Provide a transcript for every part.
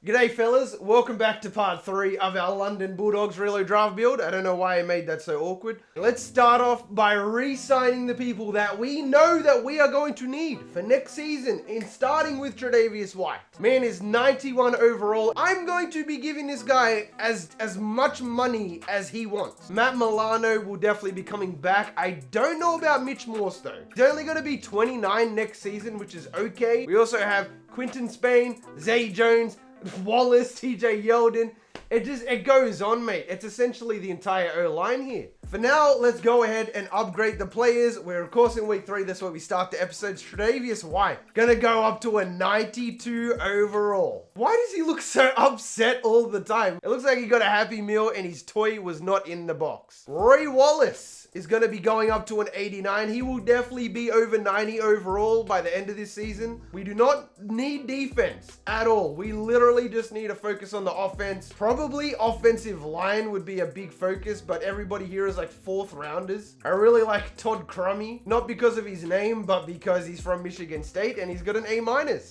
G'day fellas, welcome back to part 3 of our London Bulldogs Relo draft build. I don't know why I made that so awkward. Let's start off by re-signing the people that we know that we are going to need for next season, in starting with Tre'Davious White. Man is 91 overall. I'm going to be giving this guy as much money as he wants. Matt Milano will definitely be coming back. I don't know about Mitch Morse though. He's only going to be 29 next season, which is okay. We also have Quinton Spain, Zay Jones, Wallace, TJ Yeldon. It goes on, mate. It's essentially the entire O-line here. For now, let's go ahead and upgrade the players. We're of course in week 3. That's where we start the episodes. Tre'Davious White gonna go up to a 92 overall. Why does he look so upset all the time? It looks like he got a Happy Meal and his toy was not in the box. Roy Wallace is going to be going up to an 89. He will definitely be over 90 overall by the end of this season. We do not need defense at all. We literally just need to focus on the offense. Probably offensive line would be a big focus, but everybody here is like 4th rounders. I really like Todd Crummy, not because of his name, but because he's from Michigan State and he's got an A-.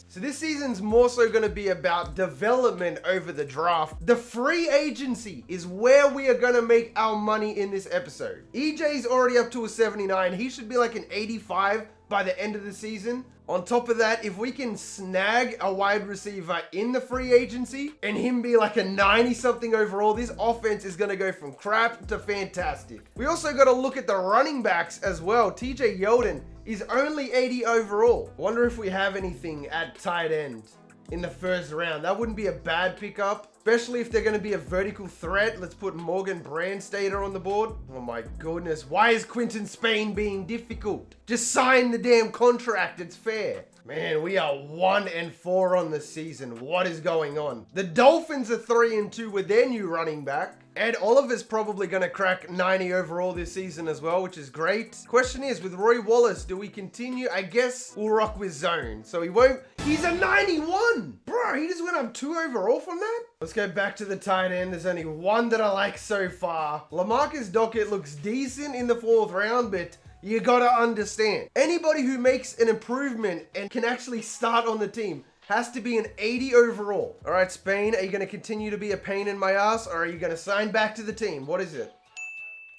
So this season's more so going to be about development over the draft. The free agency is where we are going to make our money in this episode. EJ's already up to a 79. He should be like an 85 by the end of the season. On top of that, if we can snag a wide receiver in the free agency and him be like a 90-something overall, this offense is going to go from crap to fantastic. We also got to look at the running backs as well. TJ Yeldon is only 80 overall. Wonder if we have anything at tight end in the first round. That wouldn't be a bad pickup, especially if they're going to be a vertical threat. Let's put Morgan Brandstater on the board. Oh my goodness. Why is Quinton Spain being difficult? Just sign the damn contract. It's fair. Man, we are 1-4 on the season. What is going on? The Dolphins are 3-2 with their new running back. Ed Oliver's probably going to crack 90 overall this season as well, which is great. Question is, with Roy Wallace, do we continue? I guess we'll rock with zone. So he won't. He's a 91. Bro, he just went up 2 overall from that. Let's go back to the tight end. There's only one that I like so far. LaMarcus Dockett looks decent in the 4th round, but you gotta understand, anybody who makes an improvement and can actually start on the team has to be an 80 overall. All right, Spain, are you going to continue to be a pain in my ass, or are you going to sign back to the team? What is it?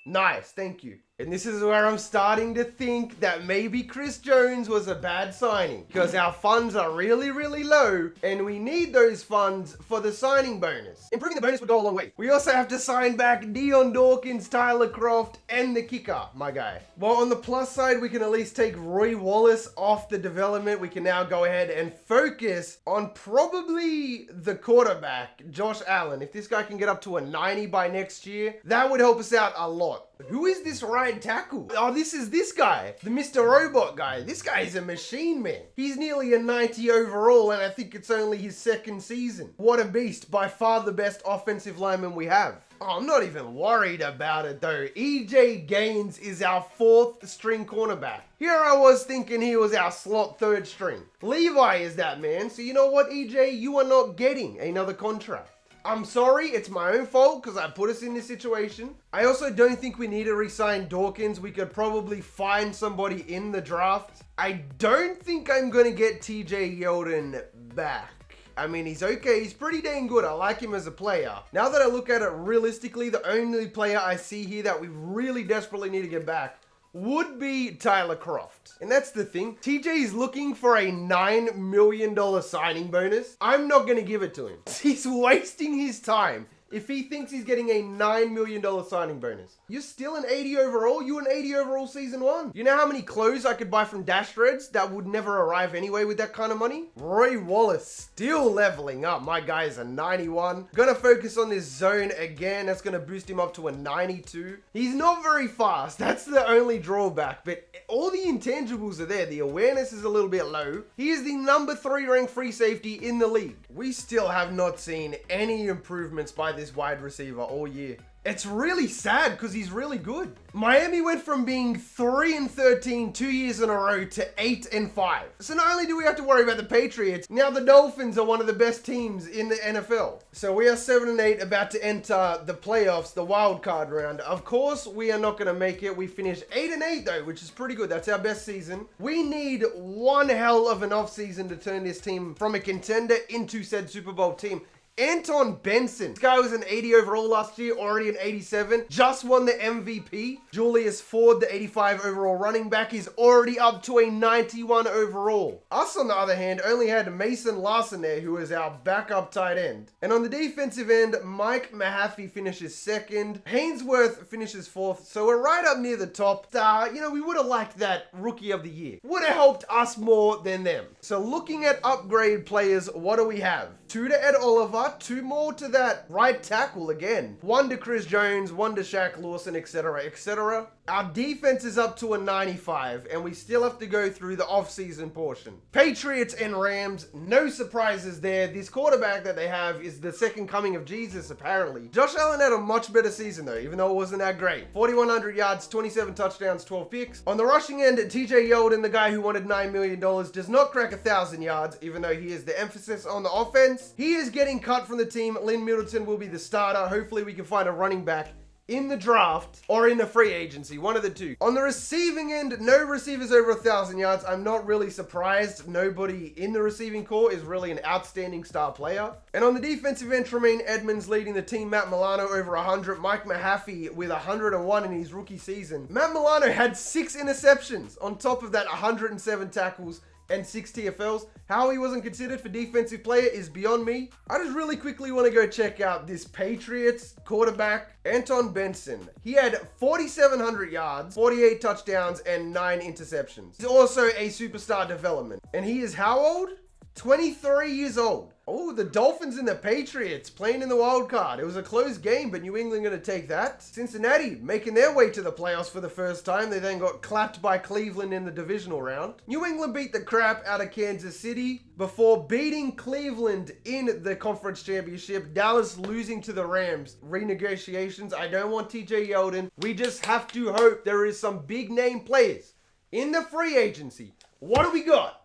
Nice, thank you. And this is where I'm starting to think that maybe Chris Jones was a bad signing, because our funds are really, really low and we need those funds for the signing bonus. Improving the bonus would go a long way. We also have to sign back Dion Dawkins, Tyler Croft, and the kicker, my guy. Well, on the plus side, we can at least take Roy Wallace off the development. We can now go ahead and focus on probably the quarterback, Josh Allen. If this guy can get up to a 90 by next year, that would help us out a lot. Who is this right tackle? Oh, this is this guy, the Mr. Robot guy. This guy is a machine, man. He's nearly a 90 overall, and I think it's only his 2nd season. What a beast. By far the best offensive lineman we have. Oh, I'm not even worried about it, though. EJ Gaines is our 4th string cornerback. Here I was thinking he was our slot 3rd string. Levi is that, man. So you know what, EJ? You are not getting another contract. I'm sorry, it's my own fault because I put us in this situation. I also don't think we need to re-sign Dawkins. We could probably find somebody in the draft. I don't think I'm going to get TJ Yeldon back. I mean, he's okay. He's pretty dang good. I like him as a player. Now that I look at it realistically, the only player I see here that we really desperately need to get back would be Tyler Croft. And that's the thing. TJ is looking for a $9 million signing bonus. I'm not going to give it to him. He's wasting his time if he thinks he's getting a $9 million signing bonus. You're still an 80 overall? You an 80 overall season 1? You know how many clothes I could buy from Dash Threads that would never arrive anyway with that kind of money? Roy Wallace still leveling up. My guy is a 91. Gonna focus on this zone again. That's gonna boost him up to a 92. He's not very fast. That's the only drawback, but all the intangibles are there. The awareness is a little bit low. He is the number 3 ranked free safety in the league. We still have not seen any improvements by this wide receiver all year. It's really sad because he's really good. Miami went from being 3-13 2 years in a row to 8-5. So not only do we have to worry about the Patriots, now the Dolphins are one of the best teams in the NFL. So we are 7-8, about to enter the playoffs, the wild card round. Of course, we are not going to make it. We finished 8-8 though, which is pretty good. That's our best season. We need one hell of an offseason to turn this team from a contender into said Super Bowl team. Anton Benson. This guy was an 80 overall last year, already an 87. Just won the MVP. Julius Ford, the 85 overall running back, is already up to a 91 overall. Us, on the other hand, only had Mason Larson there, who is our backup tight end. And on the defensive end, Mike Mahaffey finishes second. Hainsworth finishes fourth. So we're right up near the top. You know, we would have liked that rookie of the year. Would have helped us more than them. So looking at upgrade players, what do we have? 2 to Ed Oliver, 2 more to that right tackle again. 1 to Chris Jones, 1 to Shaq Lawson, etc., etc. Our defense is up to a 95, and we still have to go through the off-season portion. Patriots and Rams, no surprises there. This quarterback that they have is the second coming of Jesus, apparently. Josh Allen had a much better season, though, even though it wasn't that great. 4,100 yards, 27 touchdowns, 12 picks. On the rushing end, TJ Yeldon, the guy who wanted $9 million, does not crack 1,000 yards, even though he is the emphasis on the offense. He is getting cut from the team. Lynn Middleton will be the starter. Hopefully we can find a running back in the draft or in the free agency, one of the two. On the receiving end, no receivers over 1,000 yards. I'm not really surprised. Nobody in the receiving corps is really an outstanding star player. And on the defensive end, Tremaine Edmonds leading the team. Matt Milano over 100. Mike Mahaffey with 101 in his rookie season. Matt Milano had 6 interceptions on top of that 107 tackles and 6 TFLs. How he wasn't considered for defensive player is beyond me. I just really quickly want to go check out this Patriots quarterback, Anton Benson. He had 4,700 yards, 48 touchdowns, and 9 interceptions. He's also a superstar development. And he is how old? 23 years old. Oh, the Dolphins and the Patriots playing in the wild card. It was a close game, but New England going to take that. Cincinnati making their way to the playoffs for the first time. They then got clapped by Cleveland in the divisional round. New England beat the crap out of Kansas City before beating Cleveland in the conference championship. Dallas losing to the Rams. Renegotiations. I don't want TJ Yeldon. We just have to hope there is some big name players in the free agency. What do we got?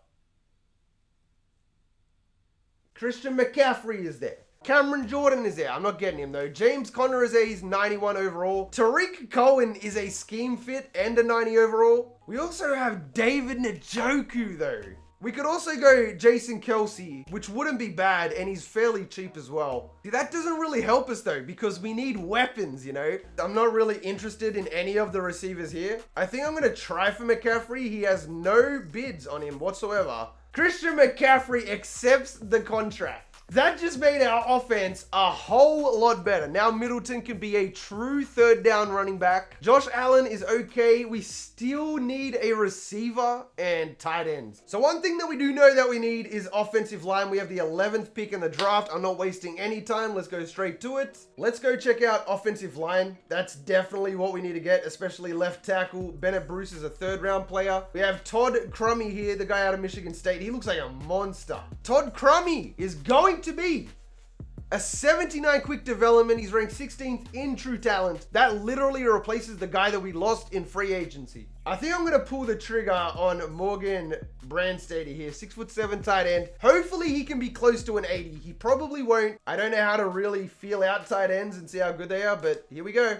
Christian McCaffrey is there. Cameron Jordan is there. I'm not getting him though. James Conner is there. He's 91 overall. Tariq Cohen is a scheme fit and a 90 overall. We also have David Njoku though. We could also go Jason Kelsey, which wouldn't be bad, and he's fairly cheap as well. See, that doesn't really help us though, because we need weapons, you know? I'm not really interested in any of the receivers here. I think I'm gonna try for McCaffrey. He has no bids on him whatsoever. Christian McCaffrey accepts the contract. That just made our offense a whole lot better. Now Middleton can be a true third down running back. Josh Allen is okay. We still need a receiver and tight ends. So one thing that we do know that we need is offensive line. We have the 11th pick in the draft. I'm not wasting any time. Let's go straight to it. Let's go check out offensive line. That's definitely what we need to get, especially left tackle. Bennett Bruce is a 3rd round player. We have Todd Crummy here, the guy out of Michigan State. He looks like a monster. Todd Crummy is going to be a 79 quick development. He's ranked 16th in true talent. That literally replaces the guy that we lost in free agency. I think I'm going to pull the trigger on Morgan Brandstady here. 6'7" tight end. Hopefully he can be close to an 80. He probably won't. I don't know how to really feel out tight ends and see how good they are, but here we go.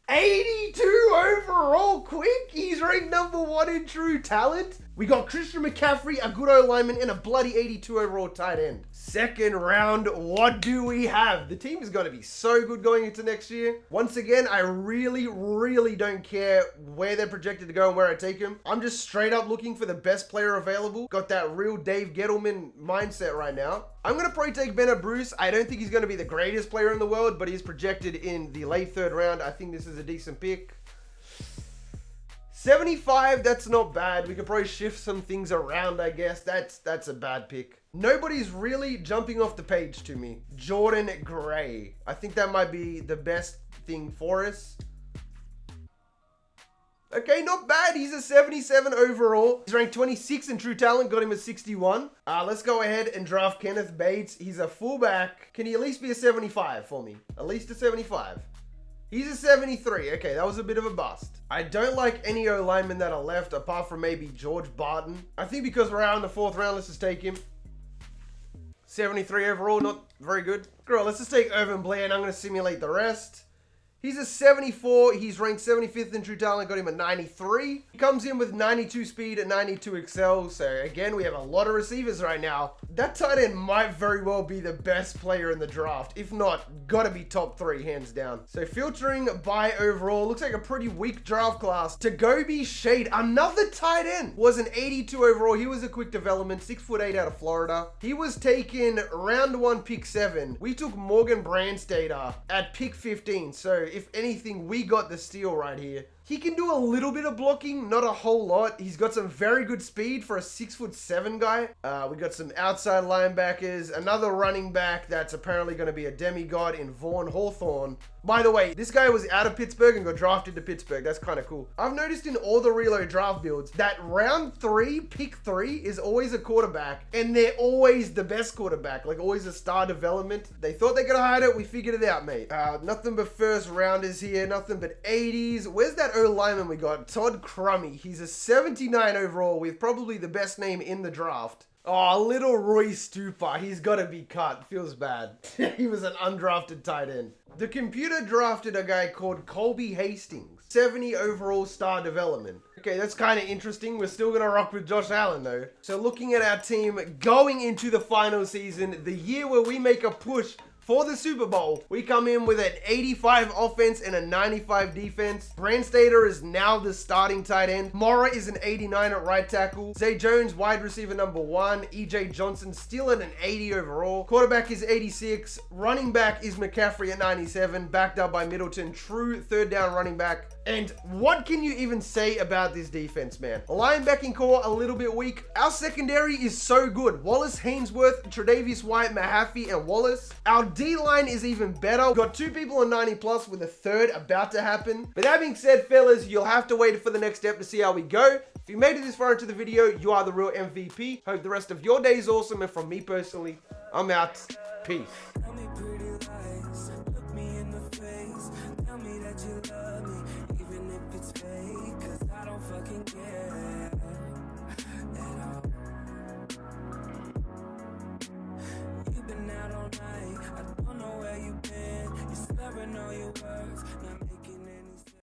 82 overall quick. He's ranked number 1 in true talent. We got Christian McCaffrey, a good O-lineman, and a bloody 82 overall tight end. 2nd round, what do we have? The team is going to be so good going into next year. Once again, I really don't care where they're projected to go and where I take them. I'm just straight up looking for the best player available. Got that real Dave Gettleman mindset right now. I'm going to probably take Bennett Bruce. I don't think he's going to be the greatest player in the world, but he's projected in the late 3rd round. I think this is a decent pick. 75, that's not bad. We could probably shift some things around, I guess. That's a bad pick. Nobody's really jumping off the page to me. Jordan Gray. I think that might be the best thing for us. Okay, not bad. He's a 77 overall. He's ranked 26 in true talent. Got him at 61. Let's go ahead and draft Kenneth Bates. He's a fullback. Can he at least be a 75 for me? At least a 75. He's a 73. Okay, that was a bit of a bust. I don't like any O-linemen that are left apart from maybe George Barton. I think because we're out in the 4th round, let's just take him. 73 overall, not very good. Girl, let's just take Irvin Blair and I'm going to simulate the rest. He's a 74. He's ranked 75th in True Talent. Got him at 93. He comes in with 92 speed and 92 excel. So again, we have a lot of receivers right now. That tight end might very well be the best player in the draft. If not, gotta be top 3, hands down. So filtering by overall, looks like a pretty weak draft class. Tagobi Shade, another tight end, was an 82 overall. He was a quick development, 6'8" out of Florida. He was taken round 1, pick 7. We took Morgan Brandstater at pick 15. So if anything, we got the steal right here. He can do a little bit of blocking, not a whole lot. He's got some very good speed for a 6'7" guy. We got some outside linebackers, another running back that's apparently going to be a demigod in Vaughn Hawthorne. By the way, this guy was out of Pittsburgh and got drafted to Pittsburgh. That's kind of cool. I've noticed in all the Relo draft builds that round 3, pick 3 is always a quarterback, and they're always the best quarterback, like always a star development. They thought they could hide it. We figured it out, mate. Nothing but first rounders here, nothing but 80s. Where's that O-lineman we got? Todd Crummy. He's a 79 overall with probably the best name in the draft. Oh, little Roy Stupa. He's got to be cut. Feels bad. He was an undrafted tight end. The computer drafted a guy called Colby Hastings. 70 overall star development. Okay, that's kind of interesting. We're still going to rock with Josh Allen, though. So looking at our team going into the final season, the year where we make a push for the Super Bowl, we come in with an 85 offense and a 95 defense. Brandstater is now the starting tight end. Mora is an 89 at right tackle. Zay Jones, wide receiver number 1. EJ Johnson still at an 80 overall. Quarterback is 86. Running back is McCaffrey at 97, backed up by Middleton. True third down running back. And what can you even say about this defense, man? Linebacking core, a little bit weak. Our secondary is so good. Wallace, Hainsworth, Tre'Davious White, Mahaffey, and Wallace. Our D-line is even better. We've got 2 people on 90 plus with a third about to happen. But that being said, fellas, you'll have to wait for the next step to see how we go. If you made it this far into the video, you are the real MVP. Hope the rest of your day is awesome. And from me personally, I'm out. Peace. I don't know where you've been. You never know your words.